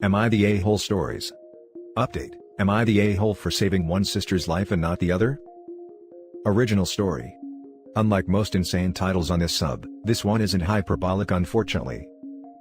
Am I the a-hole stories? Update, am I the a-hole for saving one sister's life and not the other? Original story. Unlike most insane titles on this sub, this one isn't hyperbolic unfortunately.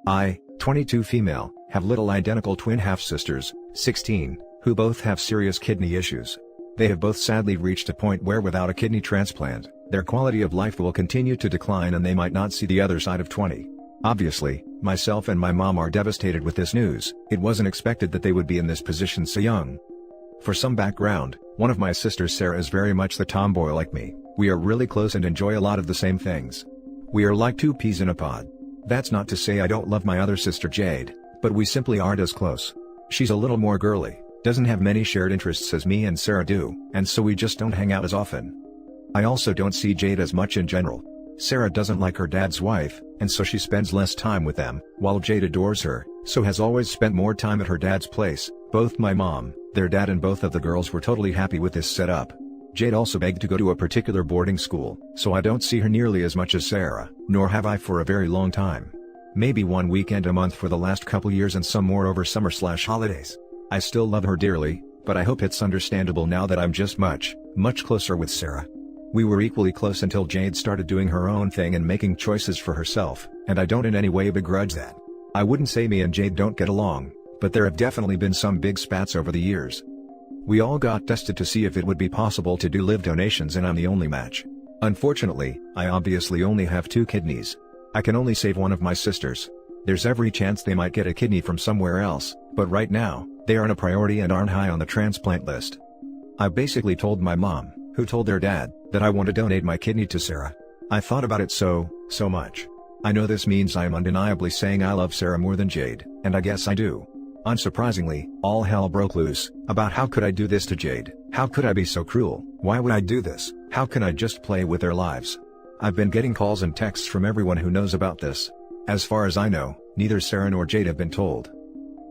I, 22 female, have little identical twin half-sisters, 16, who both have serious kidney issues. They have both sadly reached a point where without a kidney transplant, their quality of life will continue to decline and they might not see the other side of 20. Obviously, myself and my mom are devastated with this news. It wasn't expected that they would be in this position so young. For some background, one of my sisters Sarah is very much the tomboy like me. We are really close and enjoy a lot of the same things. We are like two peas in a pod. That's not to say I don't love my other sister Jade, but we simply aren't as close. She's a little more girly, doesn't have many shared interests as me and Sarah do, and so we just don't hang out as often. I also don't see Jade as much in general. Sarah doesn't like her dad's wife, and so she spends less time with them, while Jade adores her, so has always spent more time at her dad's place. Both my mom, their dad and both of the girls were totally happy with this setup. Jade also begged to go to a particular boarding school, so I don't see her nearly as much as Sarah, nor have I for a very long time. Maybe one weekend a month for the last couple years and some more over summer/holidays. I still love her dearly, but I hope it's understandable now that I'm just much closer with Sarah. We were equally close until Jade started doing her own thing and making choices for herself, and I don't in any way begrudge that. I wouldn't say me and Jade don't get along, but there have definitely been some big spats over the years. We all got tested to see if it would be possible to do live donations and I'm the only match. Unfortunately, I obviously only have 2 kidneys. I can only save one of my sisters. There's every chance they might get a kidney from somewhere else, but right now, they aren't a priority and aren't high on the transplant list. I basically told my mom, who told their dad, that I want to donate my kidney to Sarah. I thought about it so much. I know this means I am undeniably saying I love Sarah more than Jade, and I guess I do. Unsurprisingly, all hell broke loose, about how could I do this to Jade, how could I be so cruel, why would I do this, how can I just play with their lives? I've been getting calls and texts from everyone who knows about this. As far as I know, neither Sarah nor Jade have been told.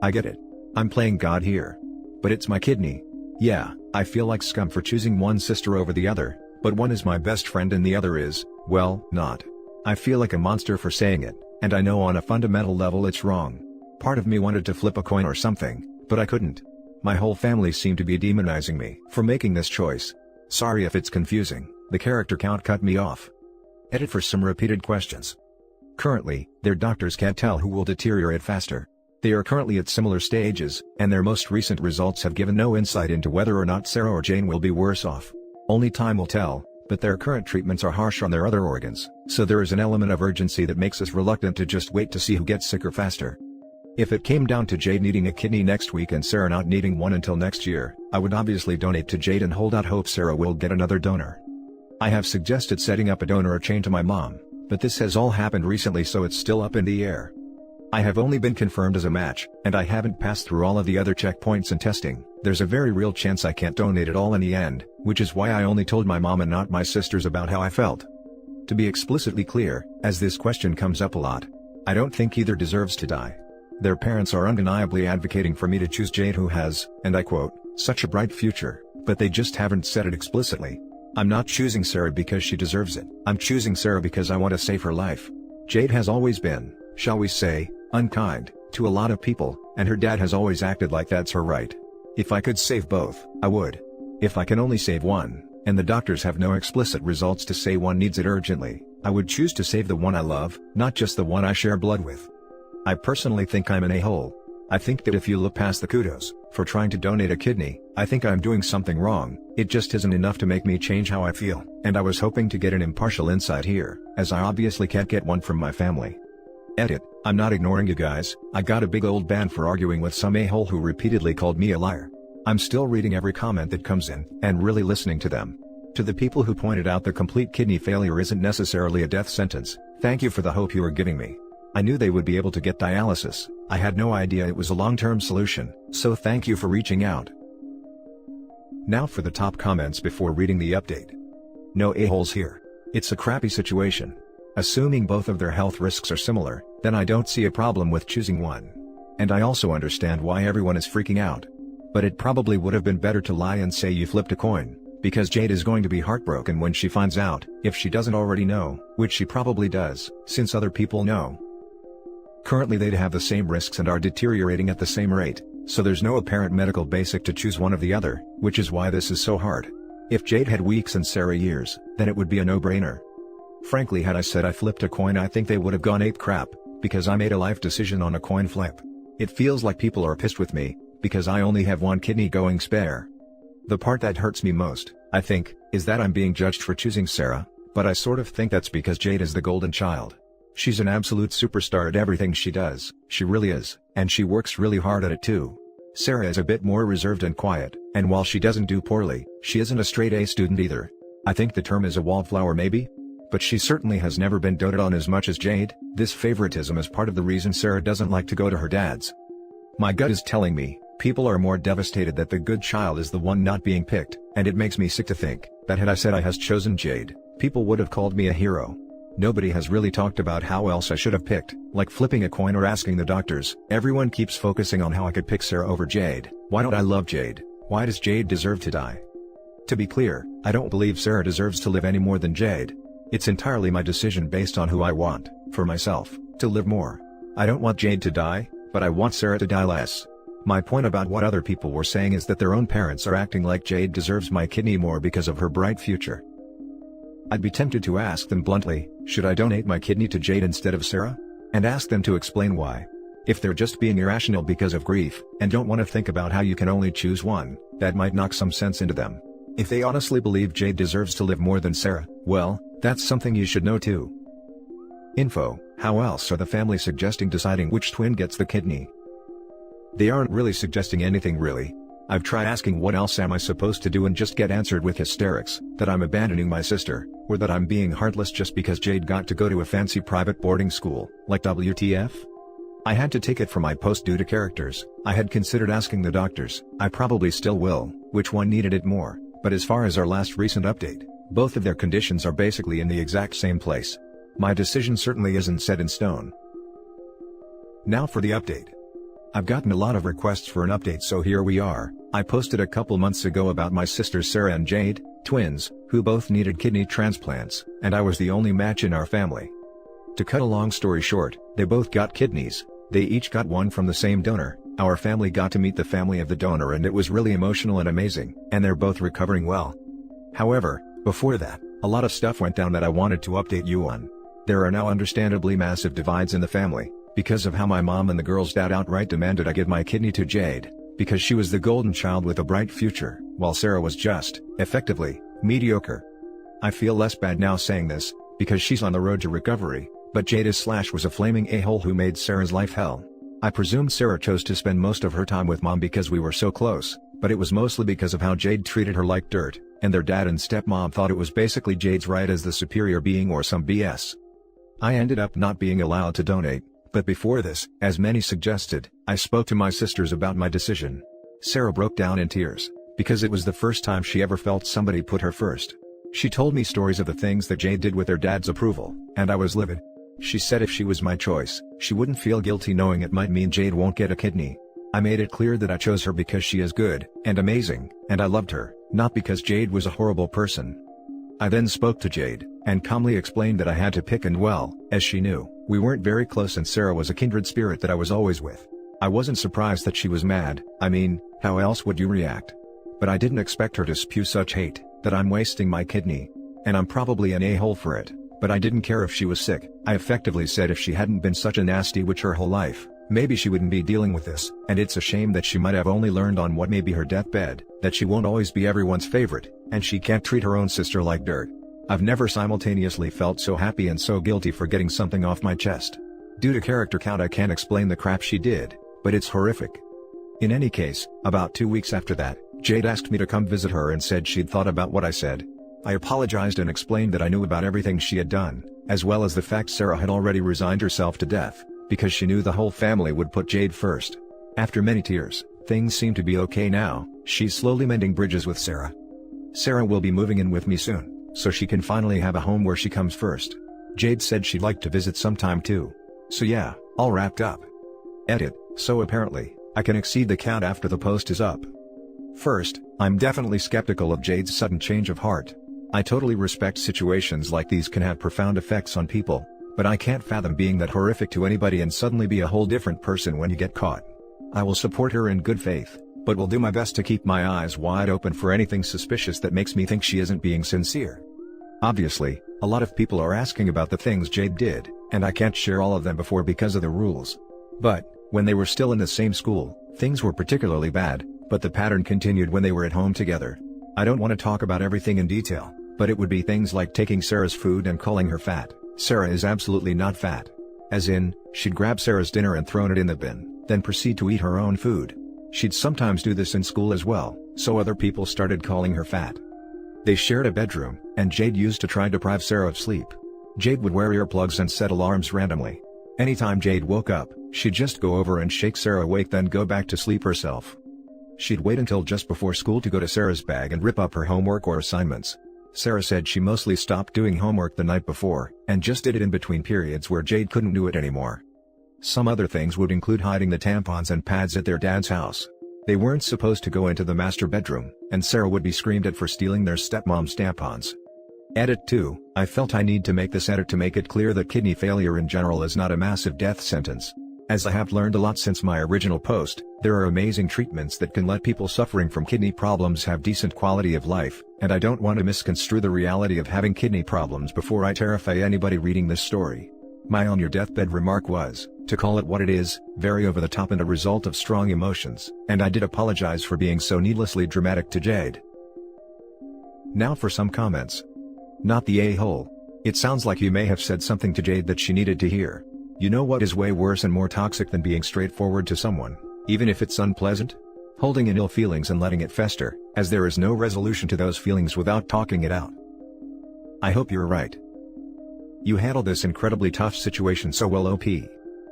I get it. I'm playing God here. But it's my kidney. Yeah, I feel like scum for choosing one sister over the other, but one is my best friend and the other is, well, not. I feel like a monster for saying it, and I know on a fundamental level it's wrong. Part of me wanted to flip a coin or something, but I couldn't. My whole family seemed to be demonizing me for making this choice. Sorry if it's confusing, the character count cut me off. Edit for some repeated questions. Currently, their doctors can't tell who will deteriorate faster. They are currently at similar stages, and their most recent results have given no insight into whether or not Sarah or Jane will be worse off. Only time will tell, but their current treatments are harsh on their other organs, so there is an element of urgency that makes us reluctant to just wait to see who gets sicker faster. If it came down to Jade needing a kidney next week and Sarah not needing one until next year, I would obviously donate to Jade and hold out hope Sarah will get another donor. I have suggested setting up a donor chain to my mom, but this has all happened recently so it's still up in the air. I have only been confirmed as a match, and I haven't passed through all of the other checkpoints and testing. There's a very real chance I can't donate at all in the end, which is why I only told my mom and not my sisters about how I felt. To be explicitly clear, as this question comes up a lot, I don't think either deserves to die. Their parents are undeniably advocating for me to choose Jade who has, and I quote, such a bright future, but they just haven't said it explicitly. I'm not choosing Sarah because she deserves it. I'm choosing Sarah because I want to save her life. Jade has always been, shall we say, unkind to a lot of people, and her dad has always acted like that's her right. If I could save both, I would. If I can only save one, and the doctors have no explicit results to say one needs it urgently, I would choose to save the one I love, not just the one I share blood with. I personally think I'm an a-hole. I think that if you look past the kudos for trying to donate a kidney, I think I'm doing something wrong. It just isn't enough to make me change how I feel, and I was hoping to get an impartial insight here, as I obviously can't get one from my family. Edit, I'm not ignoring you guys, I got a big old ban for arguing with some a-hole who repeatedly called me a liar. I'm still reading every comment that comes in, and really listening to them. To the people who pointed out the complete kidney failure isn't necessarily a death sentence, thank you for the hope you are giving me. I knew they would be able to get dialysis, I had no idea it was a long-term solution, so thank you for reaching out. Now for the top comments before reading the update. No a-holes here. It's a crappy situation. Assuming both of their health risks are similar, then I don't see a problem with choosing one. And I also understand why everyone is freaking out. But it probably would have been better to lie and say you flipped a coin, because Jade is going to be heartbroken when she finds out, if she doesn't already know, which she probably does, since other people know. Currently they'd have the same risks and are deteriorating at the same rate, so there's no apparent medical basic to choose one of the other, which is why this is so hard. If Jade had weeks and Sarah years, then it would be a no-brainer. Frankly, had I said I flipped a coin, I think they would have gone ape crap, because I made a life decision on a coin flip. It feels like people are pissed with me, because I only have one kidney going spare. The part that hurts me most, I think, is that I'm being judged for choosing Sarah, but I sort of think that's because Jade is the golden child. She's an absolute superstar at everything she does, she really is, and she works really hard at it too. Sarah is a bit more reserved and quiet, and while she doesn't do poorly, she isn't a straight A student either. I think the term is a wallflower maybe? But she certainly has never been doted on as much as Jade. This favoritism is part of the reason Sarah doesn't like to go to her dad's. My gut is telling me, people are more devastated that the good child is the one not being picked, and it makes me sick to think that had I said I has chosen Jade, people would have called me a hero. Nobody has really talked about how else I should have picked, like flipping a coin or asking the doctors. Everyone keeps focusing on how I could pick Sarah over Jade. Why don't I love Jade? Why does Jade deserve to die? To be clear, I don't believe Sarah deserves to live any more than Jade. It's entirely my decision based on who I want, for myself, to live more. I don't want Jade to die, but I want Sarah to die less. My point about what other people were saying is that their own parents are acting like Jade deserves my kidney more because of her bright future. I'd be tempted to ask them bluntly, should I donate my kidney to Jade instead of Sarah? And ask them to explain why. If they're just being irrational because of grief, and don't want to think about how you can only choose one, that might knock some sense into them. If they honestly believe Jade deserves to live more than Sarah, well, that's something you should know too. Info: how else are the family suggesting deciding which twin gets the kidney? They aren't really suggesting anything really. I've tried asking what else am I supposed to do and just get answered with hysterics, that I'm abandoning my sister, or that I'm being heartless just because Jade got to go to a fancy private boarding school, like WTF? I had to take it from my post due to characters. I had considered asking the doctors, I probably still will, which one needed it more, but as far as our last recent update, both of their conditions are basically in the exact same place. My decision certainly isn't set in stone. Now for the update. I've gotten a lot of requests for an update, so here we are. I posted a couple months ago about my sisters Sarah and Jade, twins, who both needed kidney transplants, and I was the only match in our family. To cut a long story short, they both got kidneys. They each got one from the same donor. Our family got to meet the family of the donor and it was really emotional and amazing, and they're both recovering well. However, before that, a lot of stuff went down that I wanted to update you on. There are now understandably massive divides in the family, because of how my mom and the girl's dad outright demanded I give my kidney to Jade, because she was the golden child with a bright future, while Sarah was just, effectively, mediocre. I feel less bad now saying this, because she's on the road to recovery, but Jade was a flaming a-hole who made Sarah's life hell. I presumed Sarah chose to spend most of her time with mom because we were so close, but it was mostly because of how Jade treated her like dirt, and their dad and stepmom thought it was basically Jade's right as the superior being or some BS. I ended up not being allowed to donate, but before this, as many suggested, I spoke to my sisters about my decision. Sarah broke down in tears, because it was the first time she ever felt somebody put her first. She told me stories of the things that Jade did with her dad's approval, and I was livid. She said if she was my choice, she wouldn't feel guilty knowing it might mean Jade won't get a kidney. I made it clear that I chose her because she is good, and amazing, and I loved her, not because Jade was a horrible person. I then spoke to Jade, and calmly explained that I had to pick, and well, as she knew, we weren't very close and Sarah was a kindred spirit that I was always with. I wasn't surprised that she was mad. I mean, how else would you react? But I didn't expect her to spew such hate, that I'm wasting my kidney. And I'm probably an a-hole for it, but I didn't care if she was sick. I effectively said if she hadn't been such a nasty witch her whole life, maybe she wouldn't be dealing with this, and it's a shame that she might have only learned on what may be her deathbed, that she won't always be everyone's favorite, and she can't treat her own sister like dirt. I've never simultaneously felt so happy and so guilty for getting something off my chest. Due to character count I can't explain the crap she did, but it's horrific. In any case, about 2 weeks after that, Jade asked me to come visit her and said she'd thought about what I said. I apologized and explained that I knew about everything she had done, as well as the fact Sarah had already resigned herself to death, because she knew the whole family would put Jade first. After many tears, things seem to be okay now. She's slowly mending bridges with Sarah. Sarah will be moving in with me soon, so she can finally have a home where she comes first. Jade said she'd like to visit sometime too. So yeah, all wrapped up. Edit: so apparently, I can exceed the count after the post is up. First, I'm definitely skeptical of Jade's sudden change of heart. I totally respect situations like these can have profound effects on people, but I can't fathom being that horrific to anybody and suddenly be a whole different person when you get caught. I will support her in good faith, but will do my best to keep my eyes wide open for anything suspicious that makes me think she isn't being sincere. Obviously, a lot of people are asking about the things Jade did, and I can't share all of them before because of the rules. But, when they were still in the same school, things were particularly bad, but the pattern continued when they were at home together. I don't want to talk about everything in detail, but it would be things like taking Sarah's food and calling her fat. Sarah is absolutely not fat. As in, she'd grab Sarah's dinner and thrown it in the bin, then proceed to eat her own food. She'd sometimes do this in school as well, so other people started calling her fat. They shared a bedroom, and Jade used to try to deprive Sarah of sleep. Jade would wear earplugs and set alarms randomly. Anytime Jade woke up, she'd just go over and shake Sarah awake, then go back to sleep herself. She'd wait until just before school to go to Sarah's bag and rip up her homework or assignments. Sarah said she mostly stopped doing homework the night before, and just did it in between periods where Jade couldn't do it anymore. Some other things would include hiding the tampons and pads at their dad's house. They weren't supposed to go into the master bedroom, and Sarah would be screamed at for stealing their stepmom's tampons. Edit 2. I felt I need to make this edit to make it clear that kidney failure in general is not a massive death sentence. As I have learned a lot since my original post, there are amazing treatments that can let people suffering from kidney problems have decent quality of life, and I don't want to misconstrue the reality of having kidney problems before I terrify anybody reading this story. My on your deathbed remark was, to call it what it is, very over the top and a result of strong emotions, and I did apologize for being so needlessly dramatic to Jade. Now for some comments. Not the a-hole. It sounds like you may have said something to Jade that she needed to hear. You know what is way worse and more toxic than being straightforward to someone, even if it's unpleasant? Holding in ill feelings and letting it fester, as there is no resolution to those feelings without talking it out. I hope you're right. You handled this incredibly tough situation so well, OP.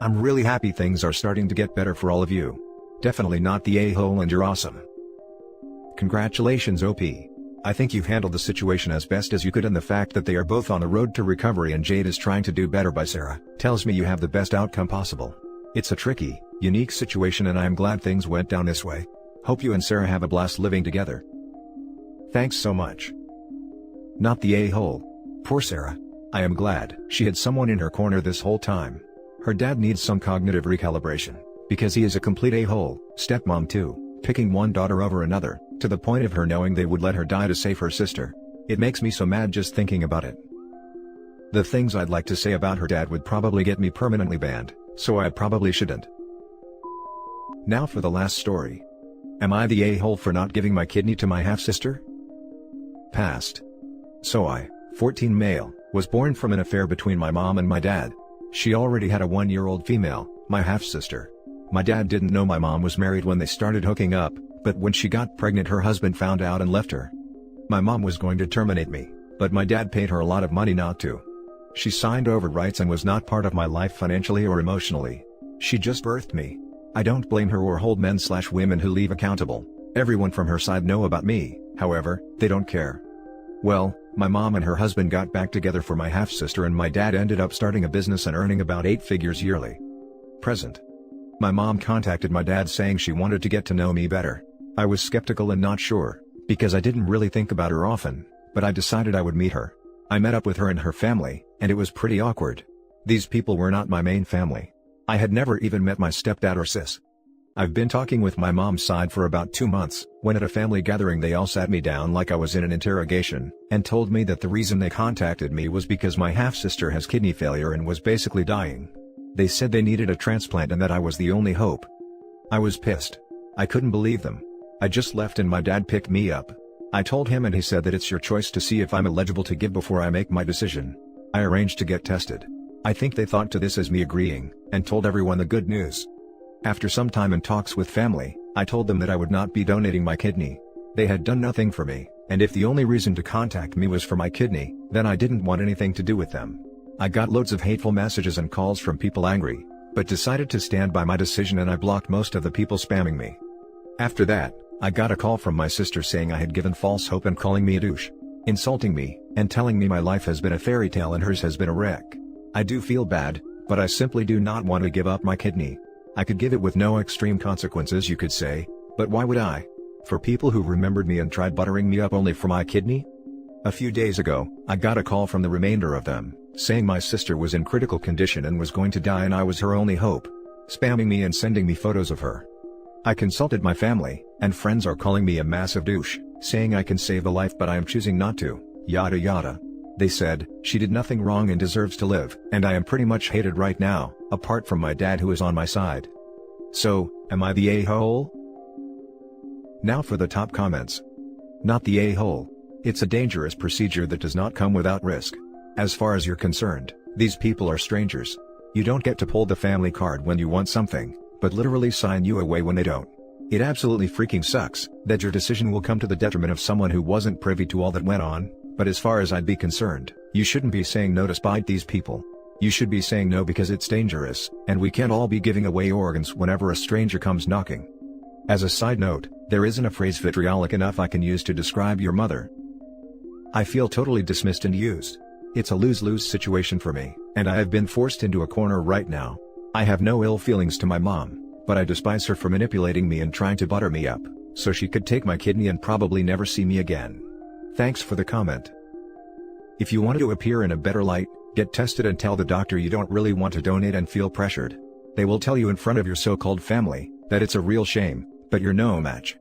I'm really happy things are starting to get better for all of you. Definitely not the a-hole, and you're awesome. Congratulations, OP. I think you've handled the situation as best as you could, and the fact that they are both on the road to recovery and Jade is trying to do better by Sarah tells me you have the best outcome possible. It's a tricky, unique situation, and I am glad things went down this way. Hope you and Sarah have a blast living together. Thanks so much. Not the a-hole. Poor Sarah. I am glad she had someone in her corner this whole time. Her dad needs some cognitive recalibration, because he is a complete a-hole. Stepmom too, picking one daughter over another, to the point of her knowing they would let her die to save her sister. It makes me so mad just thinking about it. The things I'd like to say about her dad would probably get me permanently banned, so I probably shouldn't. Now for the last story. Am I the a-hole for not giving my kidney to my half-sister? Past. So I, 14 male, was born from an affair between my mom and my dad. She already had a 1-year-old female, my half-sister. My dad didn't know my mom was married when they started hooking up, but when she got pregnant her husband found out and left her. My mom was going to terminate me, but my dad paid her a lot of money not to. She signed over rights and was not part of my life financially or emotionally. She just birthed me. I don't blame her or hold men/women who leave accountable. Everyone from her side know about me, however, they don't care. Well, my mom and her husband got back together for my half-sister, and my dad ended up starting a business and earning about 8 figures yearly. Present. My mom contacted my dad saying she wanted to get to know me better. I was skeptical and not sure, because I didn't really think about her often, but I decided I would meet her. I met up with her and her family, and it was pretty awkward. These people were not my main family. I had never even met my stepdad or sis. I've been talking with my mom's side for about 2 months, when at a family gathering they all sat me down like I was in an interrogation, and told me that the reason they contacted me was because my half-sister has kidney failure and was basically dying. They said they needed a transplant and that I was the only hope. I was pissed. I couldn't believe them. I just left and my dad picked me up. I told him and he said that it's your choice to see if I'm eligible to give before I make my decision. I arranged to get tested. I think they thought to this as me agreeing, and told everyone the good news. After some time and talks with family, I told them that I would not be donating my kidney. They had done nothing for me, and if the only reason to contact me was for my kidney, then I didn't want anything to do with them. I got loads of hateful messages and calls from people angry, but decided to stand by my decision and I blocked most of the people spamming me. After that, I got a call from my sister saying I had given false hope and calling me a douche, insulting me, and telling me my life has been a fairy tale and hers has been a wreck. I do feel bad, but I simply do not want to give up my kidney. I could give it with no extreme consequences, you could say, but why would I? For people who remembered me and tried buttering me up only for my kidney? A few days ago, I got a call from the remainder of them, saying my sister was in critical condition and was going to die and I was her only hope, spamming me and sending me photos of her. I consulted my family, and friends are calling me a massive douche, saying I can save a life but I am choosing not to, yada yada. They said, she did nothing wrong and deserves to live, and I am pretty much hated right now, apart from my dad who is on my side. So, am I the a-hole? Now for the top comments. Not the a-hole. It's a dangerous procedure that does not come without risk. As far as you're concerned, these people are strangers. You don't get to pull the family card when you want something, but literally sign you away when they don't. It absolutely freaking sucks that your decision will come to the detriment of someone who wasn't privy to all that went on, but as far as I'd be concerned, you shouldn't be saying no to spite these people. You should be saying no because it's dangerous, and we can't all be giving away organs whenever a stranger comes knocking. As a side note, there isn't a phrase vitriolic enough I can use to describe your mother. I feel totally dismissed and used. It's a lose-lose situation for me, and I have been forced into a corner right now. I have no ill feelings to my mom, but I despise her for manipulating me and trying to butter me up, so she could take my kidney and probably never see me again. Thanks for the comment. If you want to appear in a better light, get tested and tell the doctor you don't really want to donate and feel pressured. They will tell you in front of your so-called family that it's a real shame, but you're no match.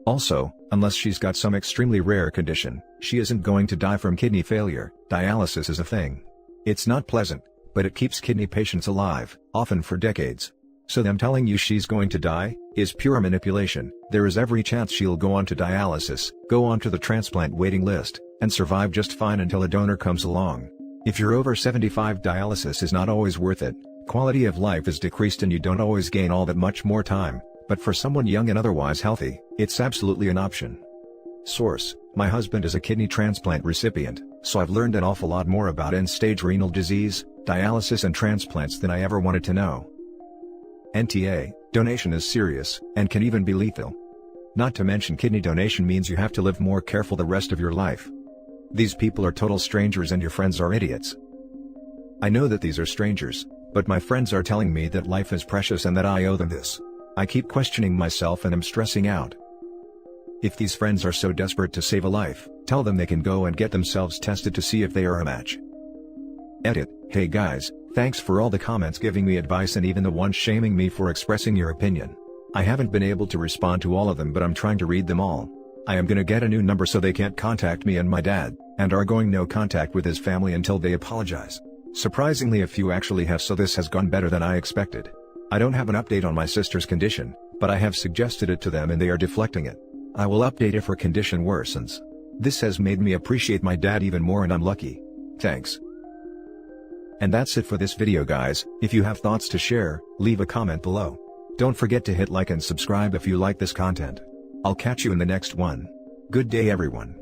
Also, unless she's got some extremely rare condition, she isn't going to die from kidney failure. Dialysis is a thing. It's not pleasant, but it keeps kidney patients alive, often for decades. So them telling you she's going to die is pure manipulation. There is every chance she'll go on to dialysis, go on to the transplant waiting list, and survive just fine until a donor comes along. If you're over 75, dialysis is not always worth it. Quality of life is decreased and you don't always gain all that much more time, but for someone young and otherwise healthy, it's absolutely an option. Source: my husband is a kidney transplant recipient, so I've learned an awful lot more about end-stage renal disease, dialysis and transplants than I ever wanted to know. NTA, donation is serious, and can even be lethal. Not to mention kidney donation means you have to live more careful the rest of your life. These people are total strangers and your friends are idiots. I know that these are strangers, but my friends are telling me that life is precious and that I owe them this. I keep questioning myself and am stressing out. If these friends are so desperate to save a life, tell them they can go and get themselves tested to see if they are a match. Edit: hey guys, thanks for all the comments giving me advice and even the ones shaming me for expressing your opinion. I haven't been able to respond to all of them, but I'm trying to read them all. I am gonna get a new number so they can't contact me and my dad, and are going no contact with his family until they apologize. Surprisingly a few actually have, so this has gone better than I expected. I don't have an update on my sister's condition, but I have suggested it to them and they are deflecting it. I will update if her condition worsens. This has made me appreciate my dad even more and I'm lucky. Thanks. And that's it for this video guys. If you have thoughts to share, leave a comment below. Don't forget to hit like and subscribe if you like this content. I'll catch you in the next one. Good day everyone.